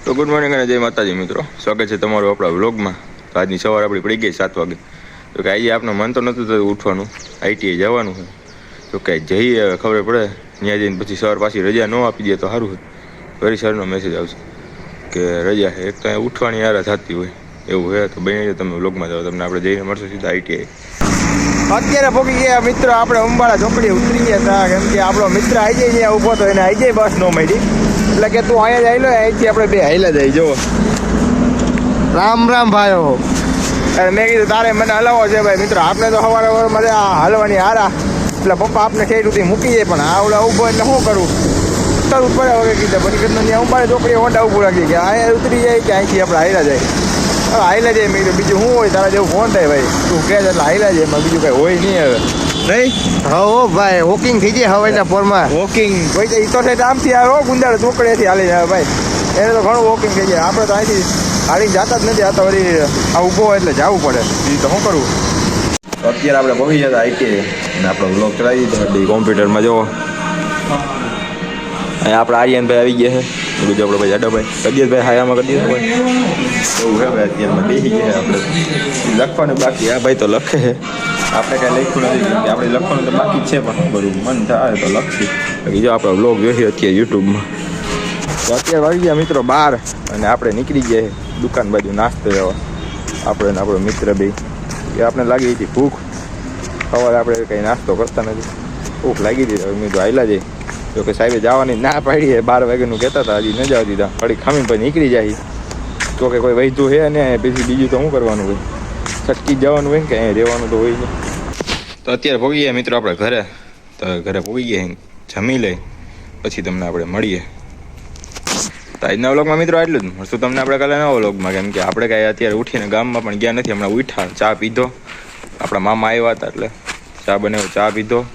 તો good morning અને જય માતાજી મિત્રો, સ્વાગત છે તમારું આપણા વ્લોગમાં। તો આજની સવાર આપણી પડી ગઈ 7 વાગે। તો કે આજે આપણું મન તો નહોતું થતું ઉઠવાનું, આઈટીઆઈ જવાનું છે। તો કે જઈએ ખબર પડે, ત્યાં જઈને પછી સવાર પાછી રજા ન આપી દે તો સારું છે। વરી સરનો મેસેજ આવશે કે રજા છે। એક તો અહીંયા ઉઠવાની યાર થતી હોય એવું છે। તો બને તમે વ્લોગમાં જાઓ, તમને આપણે જઈને મળશું સીધા આઈટીઆઈ। અત્યારે પહોંચી ગયા મિત્રો આપણે અંબાળા ચોકડી ઉતરી ગયા હતા, કેમ કે આપણો મિત્ર આવી જાય ત્યાં ઊભો હતો, એને આવી જાય બસ ન મળી, એટલે કે તું અહીંયા જ આવી લો, અહીંથી આપણે બે હાઈલા જાય। જો રામ રામ ભાઈઓ, મેં કીધું તારે મને હલાવો છે ભાઈ મિત્રો, આપણે તો સવારે મજા હલવાની હારા, એટલે પપ્પા આપણે કઈ સુધી મૂકી જાય, પણ આવડા ઊભો એટલે શું કરું, ઉતરવું પડે વગર કીધે પછી કીધું ત્યાં અંબાળા ચોકડી ઓંડા ઊભું રાખી કે અહીંયા ઉતરી જાય કે અહીંથી આપણે હાઈલા જાય। હવે હાઈલા જાય, મેં કીધું બીજું શું હોય, તારા જેવું ફોન થાય ભાઈ, તું કહે એટલે હાઈલા જાય, એમાં બીજું કઈ હોય નહીં હવે નહીં। હા ભાઈ, વોકિંગ થઈ જાય હવાઈના પોરમાં, વોકિંગ કોઈ તો ઈતો સાઈડ આમથી આવે ગુંદાળ ચોકડીથી હાલી જાય ભાઈ, એને તો ઘણું વોકિંગ થઈ જાય। આપણે તો અહીંથી હાલી જતા જ નથી, આ તો વળી આ ઊભો હોય એટલે જવું પડે, બીજું તો શું કરવું। તો અત્યારે આપણે પહોંચી જતા આઈટીઆઈ અને આપણો બ્લોગ ચલાવી દીધો કોમ્પ્યુટરમાં। જો અહીંયા આપણા આર્યનભાઈ આવી ગયા છે, બીજું આપણો ભાઈ જાડોભાઈ, કદિયતભાઈ હાયામાં કરી દીધો ભાઈ, એવું છે ભાઈ। અત્યારમાં બેસી ગયા આપણે, લખવાનું બાકી, આ ભાઈ તો લખે છે, આપણે કાંઈ લખ્યું નથી, કે આપણે લખવાનું તો બાકી જ છે, પણ શું કરવું, મન થાય તો લખશું। બીજો આપણો બ્લોગ જોઈશે અત્યારે યુટ્યુબમાં। તો અત્યારે વાગી ગયા મિત્રો 12 અને આપણે નીકળી ગયા દુકાન બાજુ નાસ્તો લેવા, આપણે ને આપણો મિત્ર બે, કે આપણે લાગી હતી ભૂખ, સવારે આપણે કંઈ નાસ્તો કરતા નથી, ભૂખ લાગી હતી, મેં તો હાલ્યા જઈએ। તો કે સાહેબે જવાની ના પાડી, 12 વાગ્યાનું કહેતા હતા, હજી ન જવા દીધા, ઘડી ખામી પછી નીકળી જાય, તો કે કોઈ વહીતું છે ને પછી બીજું તો શું કરવાનું હોય, છટકી જવાનું હોય ને કે અહીંયા રહેવાનું તો હોય ને। તો અત્યારે પહોંચી ગયા મિત્રો આપણે ઘરે, તો ઘરે પહોંચી ગયા, જમી લઈ પછી તમને આપણે મળીએ। તો આજના વ્લોગમાં મિત્રો એટલું જ, મળશું તમને આપણે કાલે નવા વ્લોગમાં, કેમ કે આપણે કાંઈ અત્યારે ઉઠીને ગામમાં પણ ગયા નથી, હમણાં ઉઠ્યા, ચા પીધો, આપણા મામા આવ્યા હતા એટલે ચા બનાવ્યો, ચા પીધો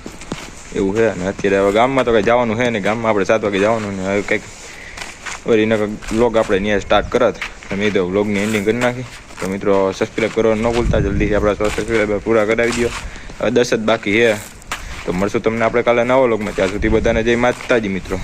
એવું છે। અને અત્યારે હવે ગામમાં તો કંઈ જવાનું છે ને, ગામમાં આપણે 7 વાગે જવાનું ને, હવે કંઈક વળી એના વ્લોગ આપણે ત્યાં સ્ટાર્ટ કરત, મેં તો વ્લોગની એન્ડિંગ કરી નાખી। તો મિત્રો સબસ્ક્રાઈબ કરવાનું ન ભૂલતા, જલ્દીથી આપણા સબસ્ક્રાઈબર પૂરા કરાવી દો, હવે 10 જ બાકી છે। તો મળશું તમને આપણે કાલે નવા વ્લોગમાં, ત્યાં સુધી બધાને જય માતાજી મિત્રો।